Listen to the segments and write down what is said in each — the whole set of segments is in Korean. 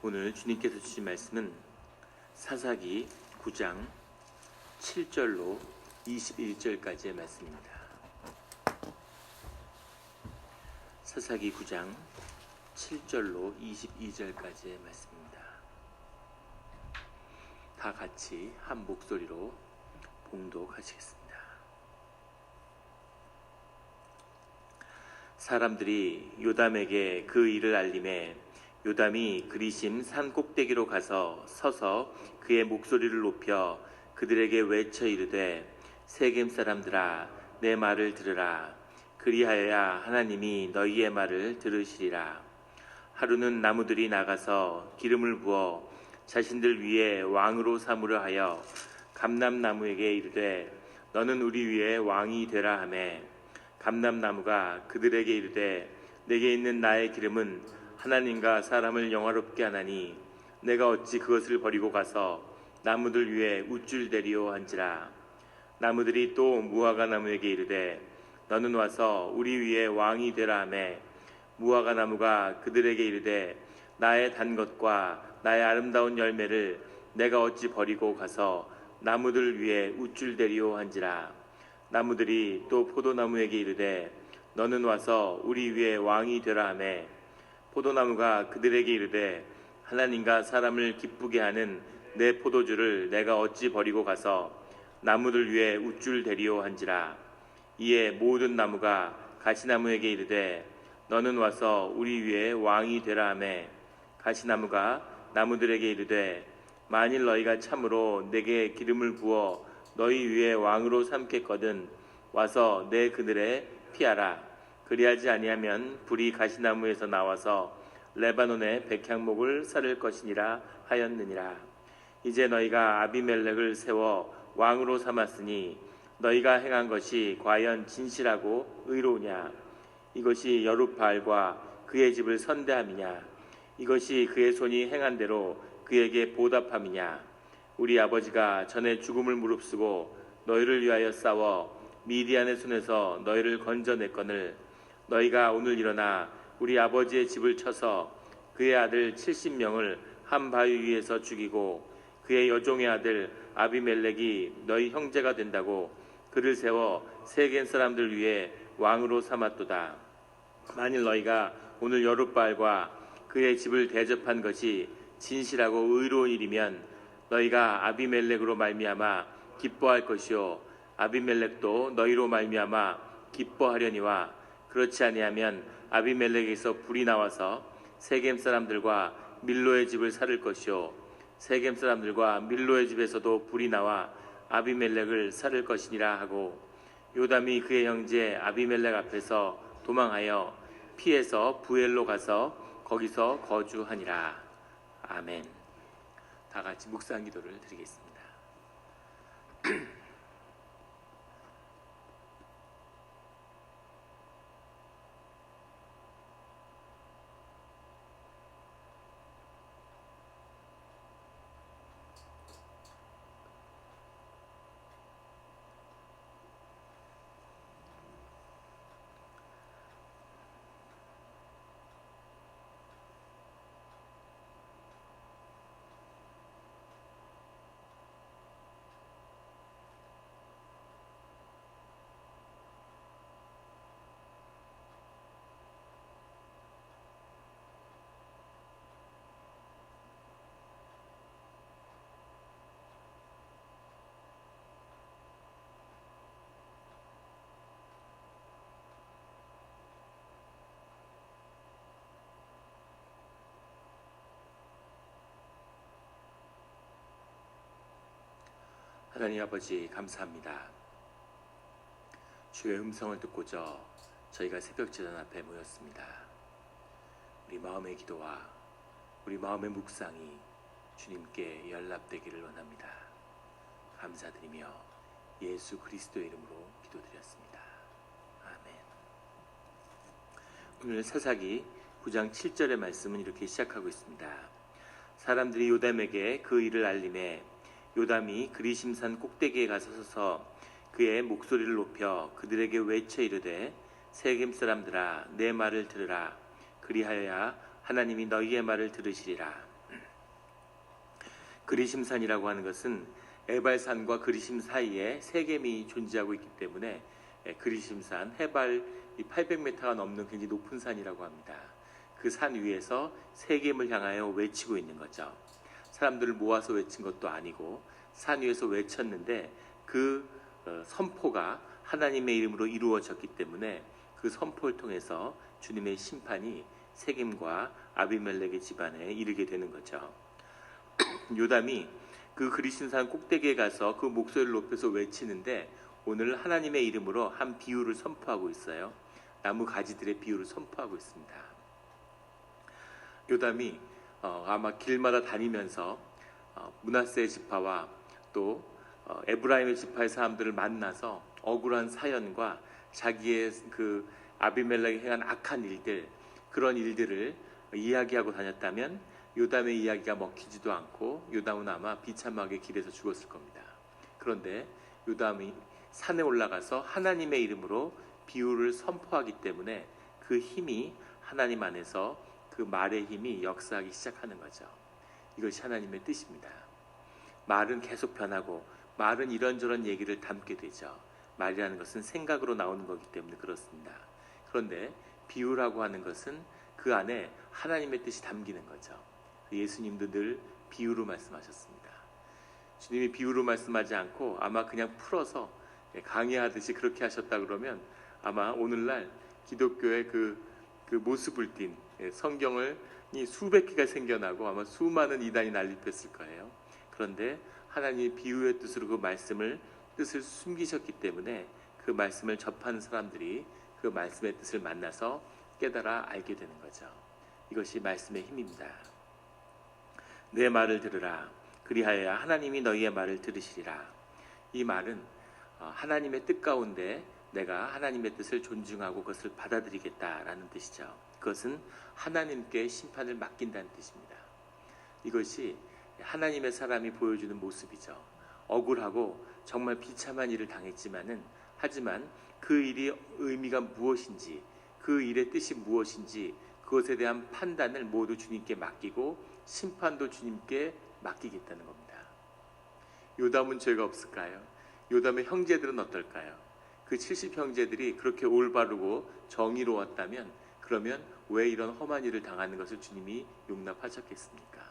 오늘 주님께서 주신 말씀은 사사기 9장 7절로 21절까지의 말씀입니다. 사사기 9장 7절로 22절까지의 말씀입니다. 다 같이 한 목소리로 봉독하시겠습니다. 사람들이 요담에게 그 일을 알림해 요담이 그리심 산 꼭대기로 가서 서서 그의 목소리를 높여 그들에게 외쳐 이르되 세겜 사람들아 내 말을 들으라. 그리하여야 하나님이 너희의 말을 들으시리라. 하루는 나무들이 나가서 기름을 부어 자신들 위에 왕으로 삼으려 하여 감람나무에게 이르되 너는 우리 위에 왕이 되라 하매 감람나무가 그들에게 이르되 내게 있는 나의 기름은 하나님과 사람을 영화롭게 하나니 내가 어찌 그것을 버리고 가서 나무들 위에 우쭐대리오 한지라. 나무들이 또 무화과 나무에게 이르되 너는 와서 우리 위에 왕이 되라 하매 무화과 나무가 그들에게 이르되 나의 단 것과 나의 아름다운 열매를 내가 어찌 버리고 가서 나무들 위에 우쭐대리오 한지라. 나무들이 또 포도나무에게 이르되 너는 와서 우리 위에 왕이 되라 하매 포도나무가 그들에게 이르되 하나님과 사람을 기쁘게 하는 내 포도주를 내가 어찌 버리고 가서 나무들 위에 우쭐대리오 한지라. 이에 모든 나무가 가시나무에게 이르되 너는 와서 우리 위에 왕이 되라 하매 가시나무가 나무들에게 이르되 만일 너희가 참으로 내게 기름을 부어 너희 위에 왕으로 삼겠거든 와서 내 그늘에 피하라. 그리하지 아니하면 불이 가시나무에서 나와서 레바논의 백향목을 사를 것이니라 하였느니라. 이제 너희가 아비멜렉을 세워 왕으로 삼았으니 너희가 행한 것이 과연 진실하고 의로우냐? 이것이 여룻바알과 그의 집을 선대함이냐? 이것이 그의 손이 행한 대로 그에게 보답함이냐? 우리 아버지가 전에 죽음을 무릅쓰고 너희를 위하여 싸워 미디안의 손에서 너희를 건져냈거늘 너희가 오늘 일어나 우리 아버지의 집을 쳐서 그의 아들 70명을 한 바위 위에서 죽이고 그의 여종의 아들 아비멜렉이 너희 형제가 된다고 그를 세워 세겜 사람들 위에 왕으로 삼았도다. 만일 너희가 오늘 여룻바알과 그의 집을 대접한 것이 진실하고 의로운 일이면 너희가 아비멜렉으로 말미암아 기뻐할 것이요 아비멜렉도 너희로 말미암아 기뻐하려니와 그렇지 아니하면 아비멜렉에서 불이 나와서 세겜 사람들과 밀로의 집을 살을 것이요 세겜 사람들과 밀로의 집에서도 불이 나와 아비멜렉을 살을 것이니라 하고 요담이 그의 형제 아비멜렉 앞에서 도망하여 피해서 부엘로 가서 거기서 거주하니라. 아멘. 다 같이 묵상 기도를 드리겠습니다. 하나님 아버지 감사합니다. 주의 음성을 듣고자 저희가 새벽제단 앞에 모였습니다. 우리 마음의 기도와 우리 마음의 묵상이 주님께 연락되기를 원합니다. 감사드리며 예수 그리스도의 이름으로 기도드렸습니다. 아멘. 오늘 사사기 9장 7절의 말씀은 이렇게 시작하고 있습니다. 사람들이 요담에게 그 일을 알림해 요담이 그리심산 꼭대기에 가서 서서 그의 목소리를 높여 그들에게 외쳐 이르되 세겜 사람들아 내 말을 들으라. 그리하여야 하나님이 너희의 말을 들으시리라. 그리심산이라고 하는 것은 에발산과 그리심 사이에 세겜이 존재하고 있기 때문에 그리심산 해발 800m가 넘는 굉장히 높은 산이라고 합니다. 그 산 위에서 세겜을 향하여 외치고 있는 거죠. 사람들을 모아서 외친 것도 아니고 산 위에서 외쳤는데 그 선포가 하나님의 이름으로 이루어졌기 때문에 그 선포를 통해서 주님의 심판이 세겜과 아비멜렉의 집안에 이르게 되는 거죠. 요담이 그 그리심산 꼭대기에 가서 그 목소리를 높여서 외치는데 오늘 하나님의 이름으로 한 비유를 선포하고 있어요. 나무 가지들의 비유를 선포하고 있습니다. 요담이 아마 길마다 다니면서 므낫세의 지파와 또 에브라임의 지파의 사람들을 만나서 억울한 사연과 자기의 그 아비멜렉이 행한 악한 일들, 그런 일들을 이야기하고 다녔다면 요담의 이야기가 먹히지도 않고 요담은 아마 비참하게 길에서 죽었을 겁니다. 그런데 요담이 산에 올라가서 하나님의 이름으로 비유를 선포하기 때문에 그 힘이 하나님 안에서 그 말의 힘이 역사하기 시작하는 거죠. 이것이 하나님의 뜻입니다. 말은 계속 변하고 말은 이런저런 얘기를 담게 되죠. 말이라는 것은 생각으로 나오는 거기 때문에 그렇습니다. 그런데 비유라고 하는 것은 그 안에 하나님의 뜻이 담기는 거죠. 예수님도 늘 비유로 말씀하셨습니다. 주님이 비유로 말씀하지 않고 아마 그냥 풀어서 강의하듯이 그렇게 하셨다 그러면 아마 오늘날 기독교의 그 모습을 띤 성경을 수백 개가 생겨나고 아마 수많은 이단이 난립했을 거예요. 그런데 하나님이 비유의 뜻으로 그 말씀을 뜻을 숨기셨기 때문에 그 말씀을 접하는 사람들이 그 말씀의 뜻을 만나서 깨달아 알게 되는 거죠. 이것이 말씀의 힘입니다. 내 말을 들으라. 그리하여야 하나님이 너희의 말을 들으시리라. 이 말은 하나님의 뜻 가운데 내가 하나님의 뜻을 존중하고 그것을 받아들이겠다라는 뜻이죠. 그것은 하나님께 심판을 맡긴다는 뜻입니다. 이것이 하나님의 사람이 보여주는 모습이죠. 억울하고 정말 비참한 일을 하지만 그 일이 의미가 무엇인지, 그 일의 뜻이 무엇인지 그것에 대한 판단을 모두 주님께 맡기고 심판도 주님께 맡기겠다는 겁니다. 요담은 죄가 없을까요? 요담의 형제들은 어떨까요? 그 70형제들이 그렇게 올바르고 정의로웠다면 그러면 왜 이런 험한 일을 당하는 것을 주님이 용납하셨겠습니까?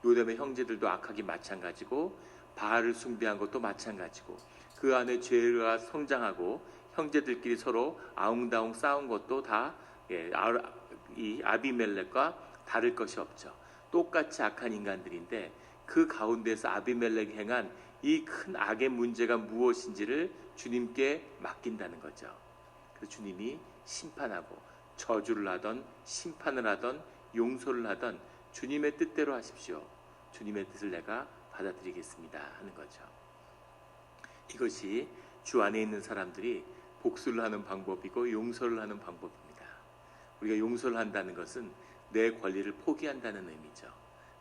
요담의 형제들도 악하기 마찬가지고 바알을 숭배한 것도 마찬가지고 그 안에 죄가 성장하고 형제들끼리 서로 아웅다웅 싸운 것도 다 이 아비멜렉과 다를 것이 없죠. 똑같이 악한 인간들인데 그 가운데서 아비멜렉이 행한 이 큰 악의 문제가 무엇인지를 주님께 맡긴다는 거죠. 그래서 주님이 심판하고 저주를 하던 심판을 하던 용서를 하던 주님의 뜻대로 하십시오. 주님의 뜻을 내가 받아들이겠습니다 하는 거죠. 이것이 주 안에 있는 사람들이 복수를 하는 방법이고 용서를 하는 방법입니다. 우리가 용서를 한다는 것은 내 권리를 포기한다는 의미죠.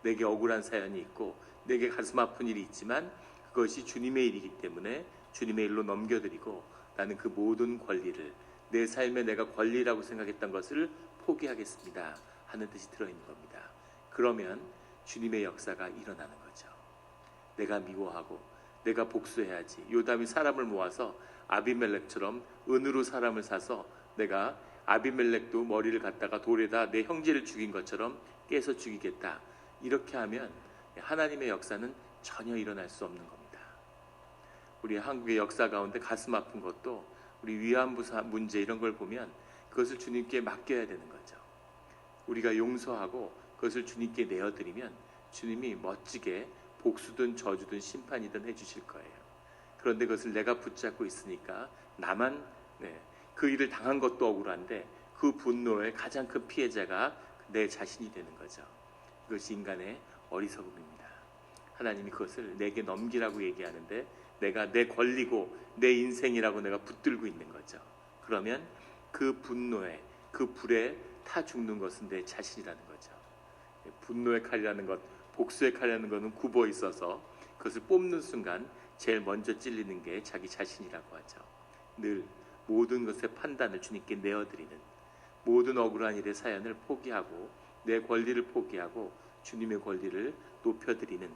내게 억울한 사연이 있고 내게 가슴 아픈 일이 있지만 그것이 주님의 일이기 때문에 주님의 일로 넘겨드리고 나는 그 모든 권리를 내 삶에 내가 권리라고 생각했던 것을 포기하겠습니다 하는 뜻이 들어있는 겁니다. 그러면 주님의 역사가 일어나는 거죠. 내가 미워하고 내가 복수해야지. 요담이 사람을 모아서 아비멜렉처럼 은으로 사람을 사서 내가 아비멜렉도 머리를 갖다가 돌에다 내 형제를 죽인 것처럼 깨서 죽이겠다. 이렇게 하면 하나님의 역사는 전혀 일어날 수 없는 겁니다. 우리 한국의 역사 가운데 가슴 아픈 것도 우리 위안부 문제 이런 걸 보면 그것을 주님께 맡겨야 되는 거죠. 우리가 용서하고 그것을 주님께 내어드리면 주님이 멋지게 복수든 저주든 심판이든 해주실 거예요. 그런데 그것을 내가 붙잡고 있으니까 나만 그 일을 당한 것도 억울한데 그 분노의 가장 큰 피해자가 내 자신이 되는 거죠. 이것이 인간의 어리석음입니다. 하나님이 그것을 내게 넘기라고 얘기하는데 내가 내 권리고 내 인생이라고 내가 붙들고 있는 거죠. 그러면 그 분노에 그 불에 타 죽는 것은 내 자신이라는 거죠. 분노의 칼이라는 것, 복수의 칼이라는 것은 굽어 있어서 그것을 뽑는 순간 제일 먼저 찔리는 게 자기 자신이라고 하죠. 늘 모든 것의 판단을 주님께 내어드리는, 모든 억울한 일의 사연을 포기하고 내 권리를 포기하고 주님의 권리를 높여드리는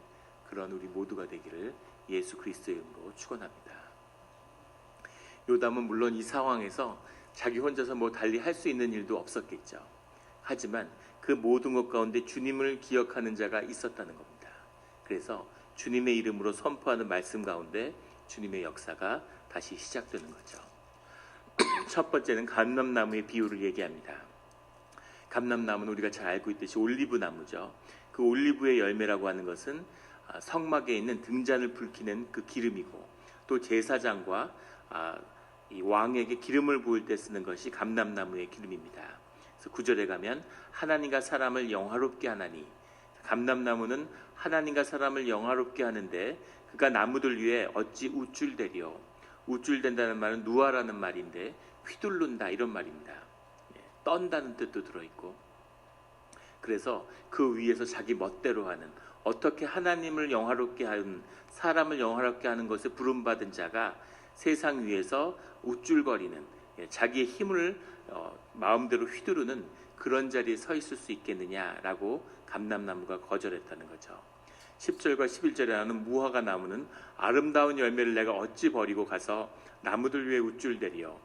그런 우리 모두가 되기를 예수 그리스도의 이름으로 축원합니다. 요담은 물론 이 상황에서 자기 혼자서 뭐 달리 할 수 있는 일도 없었겠죠. 하지만 그 모든 것 가운데 주님을 기억하는 자가 있었다는 겁니다. 그래서 주님의 이름으로 선포하는 말씀 가운데 주님의 역사가 다시 시작되는 거죠. 첫 번째는 감람나무의 비유를 얘기합니다. 감람나무는 우리가 잘 알고 있듯이 올리브 나무죠. 그 올리브의 열매라고 하는 것은 성막에 있는 등잔을 붉히는 그 기름이고, 또 제사장과 이 왕에게 기름을 부을 때 쓰는 것이 감람나무의 기름입니다. 그래서 9절에 가면 하나님과 사람을 영화롭게 하나니, 감람나무는 하나님과 사람을 영화롭게 하는데 그가 나무들 위에 어찌 우쭐대리요. 우쭐댄다는 말은 누아라는 말인데 휘둘른다 이런 말입니다. 떤다는 뜻도 들어있고, 그래서 그 위에서 자기 멋대로 하는, 어떻게 하나님을 영화롭게 하는, 사람을 영화롭게 하는 것에 부름받은 자가 세상 위에서 우쭐거리는, 자기의 힘을 마음대로 휘두르는 그런 자리에 서 있을 수 있겠느냐라고 감람나무가 거절했다는 거죠. 10절과 11절에 나오는 무화과 나무는 아름다운 열매를 내가 어찌 버리고 가서 나무들 위에 우쭐대리요.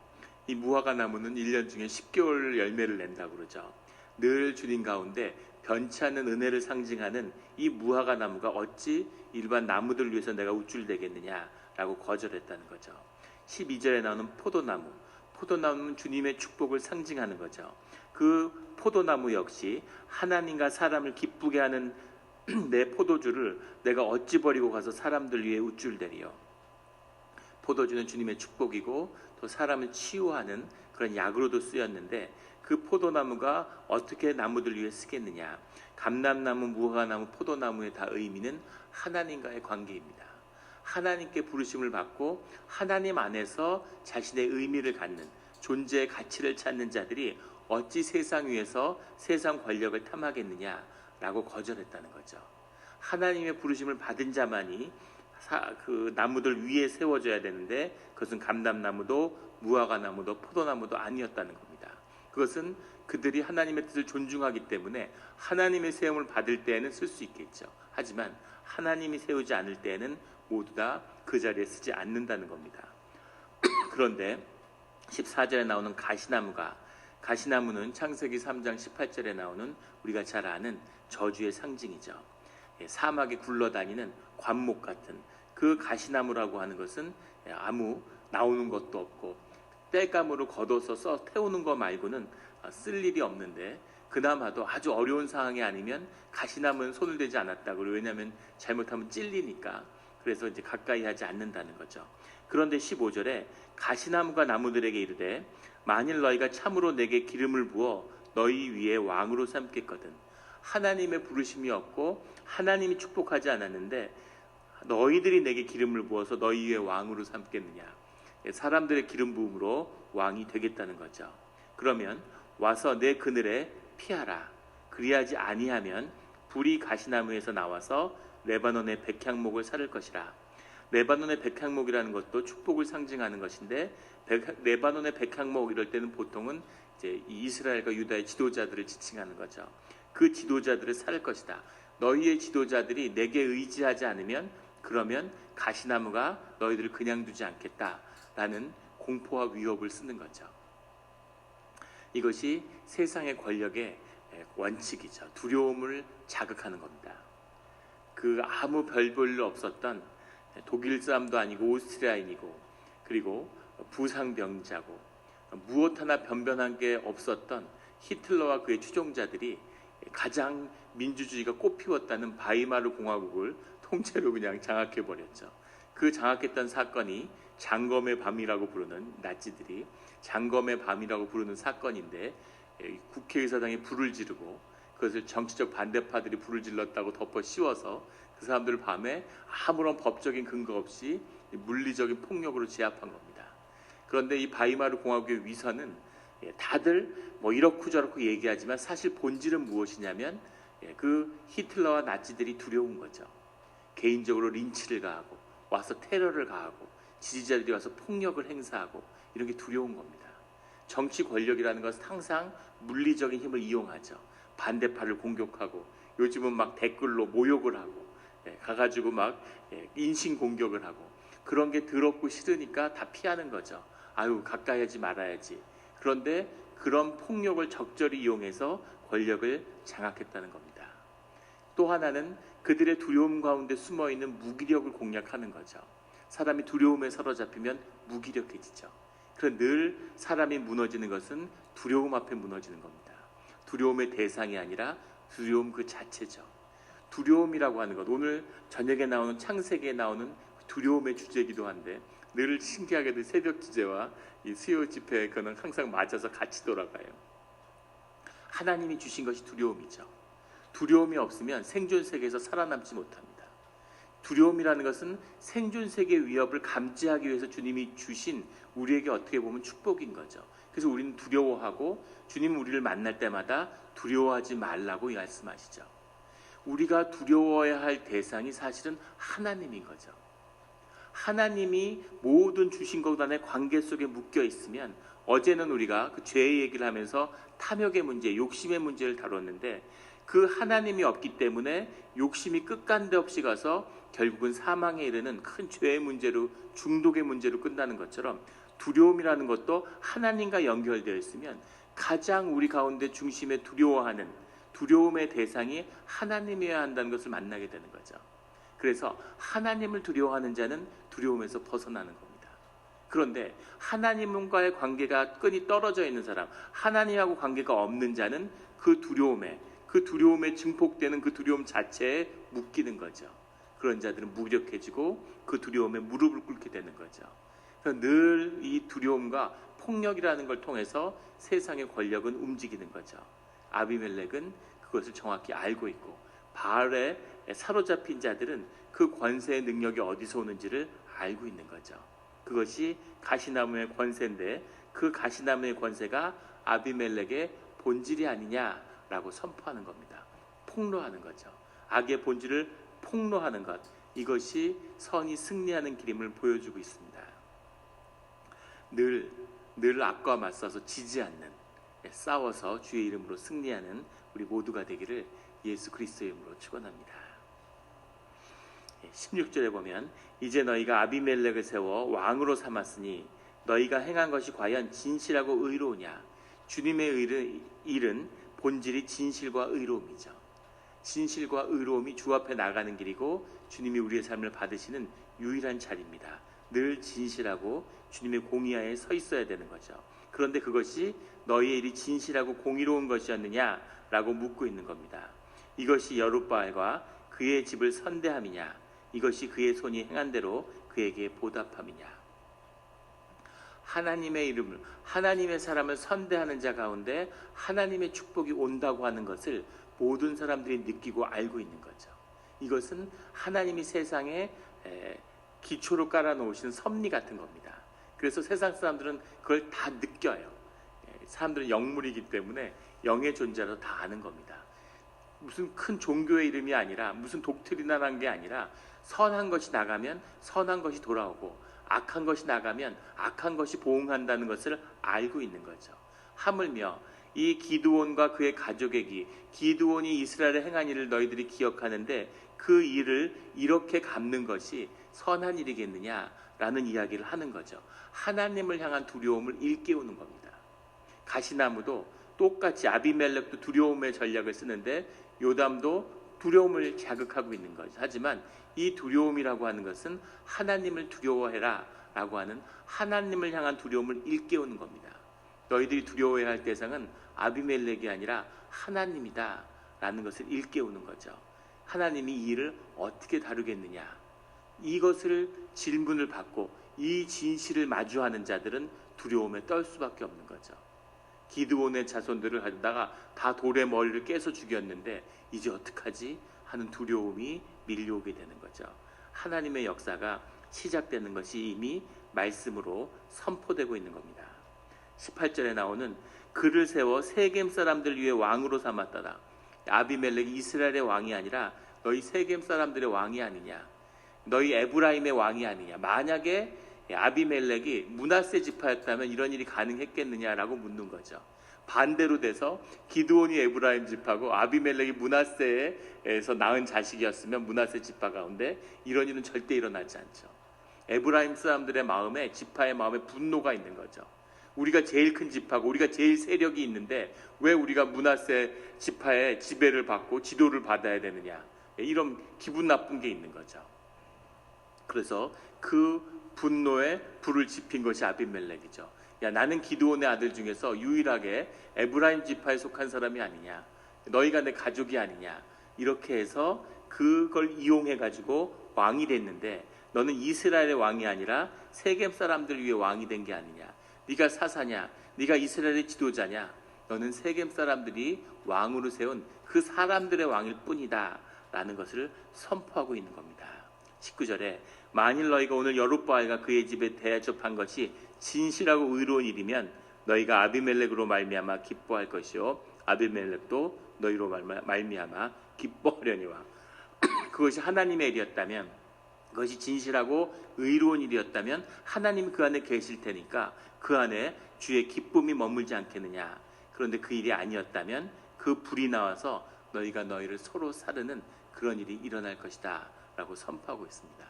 이 무화과 나무는 1년 중에 10개월 열매를 낸다고 그러죠. 늘 주님 가운데 변치 않는 은혜를 상징하는 이 무화과 나무가 어찌 일반 나무들 위해서 내가 우쭐대겠느냐라고 거절했다는 거죠. 12절에 나오는 포도나무, 포도나무는 주님의 축복을 상징하는 거죠. 그 포도나무 역시 하나님과 사람을 기쁘게 하는 내 포도주를 내가 어찌 버리고 가서 사람들 위해 우쭐대리요. 포도주는 주님의 축복이고 또 사람을 치유하는 그런 약으로도 쓰였는데, 그 포도나무가 어떻게 나무들 위해 쓰겠느냐. 감람나무, 무화과나무, 포도나무의 다 의미는 하나님과의 관계입니다. 하나님께 부르심을 받고 하나님 안에서 자신의 의미를 갖는, 존재의 가치를 찾는 자들이 어찌 세상 위에서 세상 권력을 탐하겠느냐라고 거절했다는 거죠. 하나님의 부르심을 받은 자만이 그 나무들 위에 세워져야 되는데, 그것은 감람나무도 무화과나무도 포도나무도 아니었다는 겁니다. 그것은 그들이 하나님의 뜻을 존중하기 때문에 하나님의 세움을 받을 때에는 쓸 수 있겠죠. 하지만 하나님이 세우지 않을 때에는 모두 다 그 자리에 쓰지 않는다는 겁니다. 그런데 14절에 나오는 가시나무는 창세기 3장 18절에 나오는 우리가 잘 아는 저주의 상징이죠. 사막에 굴러다니는 관목 같은 그 가시나무라고 하는 것은 아무 나오는 것도 없고 땔감으로 걷어서 태우는 것 말고는 쓸 일이 없는데, 그나마도 아주 어려운 상황이 아니면 가시나무는 손을 대지 않았다고. 왜냐하면 잘못하면 찔리니까. 그래서 이제 가까이 하지 않는다는 거죠. 그런데 15절에 가시나무가 나무들에게 이르되 만일 너희가 참으로 내게 기름을 부어 너희 위에 왕으로 삼겠거든. 하나님의 부르심이 없고 하나님이 축복하지 않았는데 너희들이 내게 기름을 부어서 너희 위에 왕으로 삼겠느냐. 사람들의 기름 부음으로 왕이 되겠다는 거죠. 그러면 와서 내 그늘에 피하라. 그리하지 아니하면 불이 가시나무에서 나와서 레바논의 백향목을 사를 것이라. 레바논의 백향목이라는 것도 축복을 상징하는 것인데, 레바논의 백향목 이럴 때는 보통은 이제 이스라엘과 유다의 지도자들을 지칭하는 거죠. 그 지도자들을 살 것이다. 너희의 지도자들이 내게 의지하지 않으면 그러면 가시나무가 너희들을 그냥 두지 않겠다라는 공포와 위협을 쓰는 거죠. 이것이 세상의 권력의 원칙이죠. 두려움을 자극하는 겁니다. 그 아무 별 볼 일 없었던 독일 사람도 아니고 오스트리아인이고, 그리고 부상병자고 무엇 하나 변변한 게 없었던 히틀러와 그의 추종자들이 가장 민주주의가 꽃피웠다는 바이마르 공화국을 통째로 그냥 장악해버렸죠. 그 장악했던 사건이 장검의 밤이라고 부르는, 나치들이 장검의 밤이라고 부르는 사건인데, 국회의사당에 불을 지르고 그것을 정치적 반대파들이 불을 질렀다고 덮어 씌워서 그 사람들을 밤에 아무런 법적인 근거 없이 물리적인 폭력으로 제압한 겁니다. 그런데 이 바이마르 공화국의 위선은 다들 뭐 이렇고 저렇고 얘기하지만 사실 본질은 무엇이냐면 그 히틀러와 나치들이 두려운 거죠. 개인적으로 린치를 가하고 와서 테러를 가하고 지지자들이 와서 폭력을 행사하고 이런 게 두려운 겁니다. 정치 권력이라는 것은 항상 물리적인 힘을 이용하죠. 반대파를 공격하고 요즘은 막 댓글로 모욕을 하고 가가지고 막 인신 공격을 하고 그런 게 더럽고 싫으니까 다 피하는 거죠. 아유 가까이 하지 말아야지. 그런데 그런 폭력을 적절히 이용해서 권력을 장악했다는 겁니다. 또 하나는 그들의 두려움 가운데 숨어있는 무기력을 공략하는 거죠. 사람이 두려움에 사로잡히면 무기력해지죠. 그래서 늘 사람이 무너지는 것은 두려움 앞에 무너지는 겁니다. 두려움의 대상이 아니라 두려움 그 자체죠. 두려움이라고 하는 것, 오늘 저녁에 나오는 창세기에 나오는 두려움의 주제이기도 한데 늘 신기하게도 새벽 주제와 이 수요 집회 그는 항상 맞아서 같이 돌아가요. 하나님이 주신 것이 두려움이죠. 두려움이 없으면 생존 세계에서 살아남지 못합니다. 두려움이라는 것은 생존 세계의 위협을 감지하기 위해서 주님이 주신 우리에게 어떻게 보면 축복인 거죠. 그래서 우리는 두려워하고 주님 우리를 만날 때마다 두려워하지 말라고 말씀하시죠. 우리가 두려워해야 할 대상이 사실은 하나님인 거죠. 하나님이 모든 주신 것 안에 관계 속에 묶여 있으면 어제는 우리가 그 죄의 얘기를 하면서 탐욕의 문제, 욕심의 문제를 다뤘는데 그 하나님이 없기 때문에 욕심이 끝간데 없이 가서 결국은 사망에 이르는 큰 죄의 문제로 중독의 문제로 끝나는 것처럼 두려움이라는 것도 하나님과 연결되어 있으면 가장 우리 가운데 중심에 두려워하는 두려움의 대상이 하나님이어야 한다는 것을 만나게 되는 거죠. 그래서 하나님을 두려워하는 자는 두려움에서 벗어나는 겁니다. 그런데 하나님과의 관계가 끈이 떨어져 있는 사람, 하나님하고 관계가 없는 자는 그 두려움에 증폭되는 그 두려움 자체에 묶이는 거죠. 그런 자들은 무력해지고 그 두려움에 무릎을 꿇게 되는 거죠. 늘 이 두려움과 폭력이라는 걸 통해서 세상의 권력은 움직이는 거죠. 아비멜렉은 그것을 정확히 알고 있고 바알에 사로잡힌 자들은 그 권세의 능력이 어디서 오는지를 알고 있는 거죠. 그것이 가시나무의 권세인데 그 가시나무의 권세가 아비멜렉의 본질이 아니냐라고 선포하는 겁니다. 폭로하는 거죠. 악의 본질을 폭로하는 것, 이것이 선이 승리하는 길임을 보여주고 있습니다. 늘 악과 맞서서 지지 않는, 싸워서 주의 이름으로 승리하는 우리 모두가 되기를 예수 그리스도의 이름으로 축원합니다. 16절에 보면 이제 너희가 아비멜렉을 세워 왕으로 삼았으니 너희가 행한 것이 과연 진실하고 의로우냐. 주님의 일은 본질이 진실과 의로움이죠. 진실과 의로움이 주 앞에 나가는 길이고 주님이 우리의 삶을 받으시는 유일한 자리입니다. 늘 진실하고 주님의 공의하에 서 있어야 되는 거죠. 그런데 그것이 너희의 일이 진실하고 공의로운 것이었느냐라고 묻고 있는 겁니다. 이것이 여룻바알과 그의 집을 선대함이냐, 이것이 그의 손이 행한 대로 그에게 보답함이냐. 하나님의 이름을, 하나님의 사람을 선대하는 자 가운데 하나님의 축복이 온다고 하는 것을 모든 사람들이 느끼고 알고 있는 거죠. 이것은 하나님이 세상에 기초로 깔아놓으신 섭리 같은 겁니다. 그래서 세상 사람들은 그걸 다 느껴요. 사람들은 영물이기 때문에 영의 존재로 다 아는 겁니다. 무슨 큰 종교의 이름이 아니라 무슨 독트리나라는 게 아니라 선한 것이 나가면 선한 것이 돌아오고 악한 것이 나가면 악한 것이 보응한다는 것을 알고 있는 거죠. 하물며 이 기드온과 그의 가족에게 기드온이 이스라엘에 행한 일을 너희들이 기억하는데 그 일을 이렇게 갚는 것이 선한 일이겠느냐라는 이야기를 하는 거죠. 하나님을 향한 두려움을 일깨우는 겁니다. 가시나무도 똑같이 아비멜렉도 두려움의 전략을 쓰는데 요담도 두려움을 자극하고 있는 거죠. 하지만 이 두려움이라고 하는 것은 하나님을 두려워해라 라고 하는 하나님을 향한 두려움을 일깨우는 겁니다. 너희들이 두려워해야 할 대상은 아비멜렉이 아니라 하나님이다 라는 것을 일깨우는 거죠. 하나님이 이 일을 어떻게 다루겠느냐, 이것을 질문을 받고 이 진실을 마주하는 자들은 두려움에 떨 수밖에 없는 거죠. 기드온의 자손들을 하다가 다 돌에 머리를 깨서 죽였는데 이제 어떡하지 하는 두려움이 밀려오게 되는 거죠. 하나님의 역사가 시작되는 것이 이미 말씀으로 선포되고 있는 겁니다. 18절에 나오는 그를 세워 세겜 사람들 위에 왕으로 삼았더라. 아비멜렉이 이스라엘의 왕이 아니라 너희 세겜 사람들의 왕이 아니냐, 너희 에브라임의 왕이 아니냐. 만약에 아비멜렉이 므낫세 지파였다면 이런 일이 가능했겠느냐라고 묻는 거죠. 반대로 돼서 기드온이 에브라임 지파고 아비멜렉이 므낫세에서 낳은 자식이었으면 므낫세 지파 가운데 이런 일은 절대 일어나지 않죠. 에브라임 사람들의 마음에, 지파의 마음에 분노가 있는 거죠. 우리가 제일 큰 지파고 우리가 제일 세력이 있는데 왜 우리가 므낫세 지파의 지배를 받고 지도를 받아야 되느냐, 이런 기분 나쁜 게 있는 거죠. 그래서 그 분노에 불을 지핀 것이 아비멜렉이죠. 야, 나는 기드온의 아들 중에서 유일하게 에브라임 지파에 속한 사람이 아니냐, 너희가 내 가족이 아니냐, 이렇게 해서 그걸 이용해 가지고 왕이 됐는데 너는 이스라엘의 왕이 아니라 세겜 사람들 위에 왕이 된 게 아니냐, 네가 사사냐, 네가 이스라엘의 지도자냐, 너는 세겜 사람들이 왕으로 세운 그 사람들의 왕일 뿐이다 라는 것을 선포하고 있는 겁니다. 19절에 만일 너희가 오늘 여룻바알과 그의 집에 대접한 것이 진실하고 의로운 일이면 너희가 아비멜렉으로 말미암아 기뻐할 것이요 아비멜렉도 너희로 말미암아 기뻐하려니와. 그것이 하나님의 일이었다면, 그것이 진실하고 의로운 일이었다면 하나님이 그 안에 계실 테니까 그 안에 주의 기쁨이 머물지 않겠느냐. 그런데 그 일이 아니었다면 그 불이 나와서 너희가 너희를 서로 사르는 그런 일이 일어날 것이다 라고 선포하고 있습니다.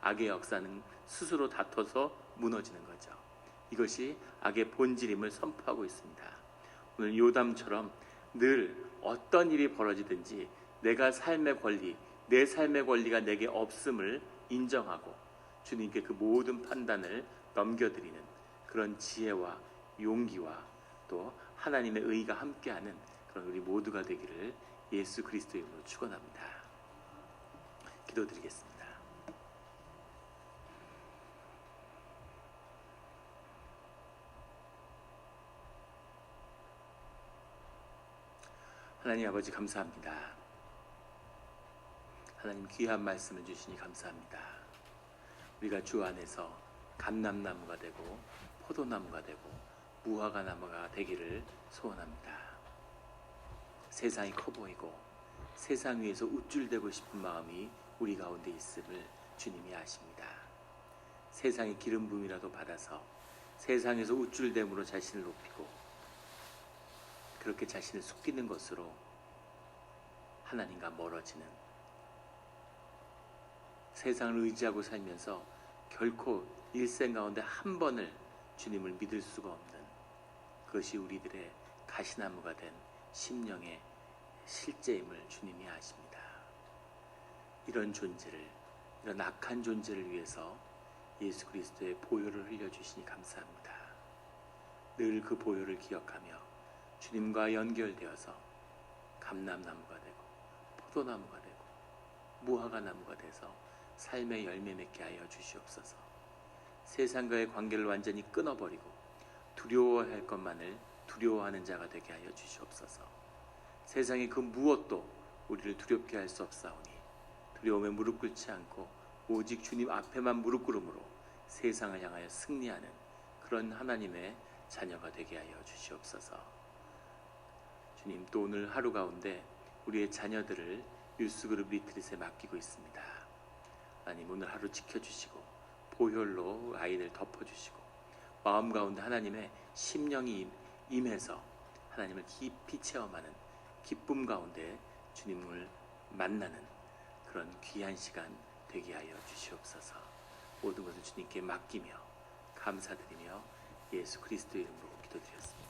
악의 역사는 스스로 다퉈서 무너지는 거죠. 이것이 악의 본질임을 선포하고 있습니다. 오늘 요담처럼 늘 어떤 일이 벌어지든지 내가 삶의 권리, 내 삶의 권리가 내게 없음을 인정하고 주님께 그 모든 판단을 넘겨드리는 그런 지혜와 용기와 또 하나님의 의가 함께하는 그런 우리 모두가 되기를 예수 그리스도의 이름으로 축원합니다. 기도드리겠습니다. 하나님 아버지 감사합니다. 하나님 귀한 말씀을 주시니 감사합니다. 우리가 주 안에서 감람나무가 되고 포도나무가 되고 무화과 나무가 되기를 소원합니다. 세상이 커 보이고 세상 위에서 우쭐대고 싶은 마음이 우리 가운데 있음을 주님이 아십니다. 세상의 기름 부음이라도 받아서 세상에서 우쭐댐으로 자신을 높이고 그렇게 자신을 속이는 것으로 하나님과 멀어지는, 세상을 의지하고 살면서 결코 일생 가운데 한 번을 주님을 믿을 수가 없는, 그것이 우리들의 가시나무가 된 심령의 실제임을 주님이 아십니다. 이런 존재를, 이런 악한 존재를 위해서 예수 그리스도의 보혈을 흘려주시니 감사합니다. 늘 그 보혈을 기억하며 주님과 연결되어서 감람나무가 되고 포도나무가 되고 무화과 나무가 돼서 삶의 열매 맺게 하여 주시옵소서. 세상과의 관계를 완전히 끊어버리고 두려워할 것만을 두려워하는 자가 되게 하여 주시옵소서. 세상의 그 무엇도 우리를 두렵게 할 수 없사오니 두려움에 무릎 꿇지 않고 오직 주님 앞에만 무릎 꿇음으로 세상을 향하여 승리하는 그런 하나님의 자녀가 되게 하여 주시옵소서. 주님, 또 오늘 하루 가운데 우리의 자녀들을 뉴스그룹 리트릿에 맡기고 있습니다. 하나님, 오늘 하루 지켜주시고 보혈로 아이들 덮어주시고 마음 가운데 하나님의 심령이 임해서 하나님을 깊이 체험하는 기쁨 가운데 주님을 만나는 그런 귀한 시간 되게 하여 주시옵소서. 모든 것을 주님께 맡기며 감사드리며 예수 그리스도의 이름으로 기도드렸습니다.